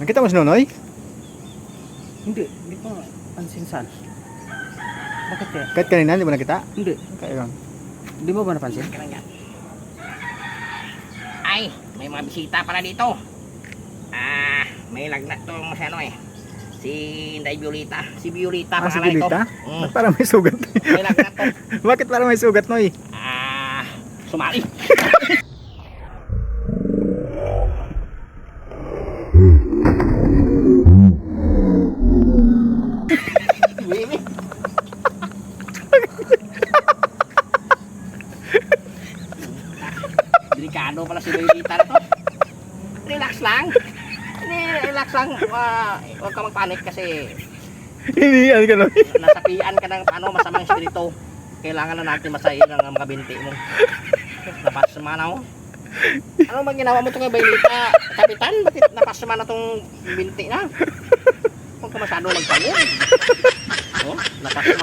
Nakita mo si Nonoy? Hindi ko pansin saan. Bakit kaya? Kahit kanina, di ba nakita? Hindi. Kaya lang. Hindi mo ba napansin? Ay, may mga bisita pala dito. May lagnat tong si ano eh. Si Inday Violeta. Si Violeta Si pangalan ito. Pilita? Ba't parang may sugat? May lagnat to. Bakit parang may sugat, Noy? Sumali. Baby. Delikado pala si Violeta na to. Relax lang. Relax lang. Huwag ka magpanik kasi Hinihiyan ka, Noy. nasapian ka ng masamang espiritu. Kailangan na natin masahin ang mga binti mo. Napasama. Ano bang ginawa mo itong Violeta, Kapitan? Bakit napasama na itong binti na? Huwag ka masyado magpanik. Oh, napasama.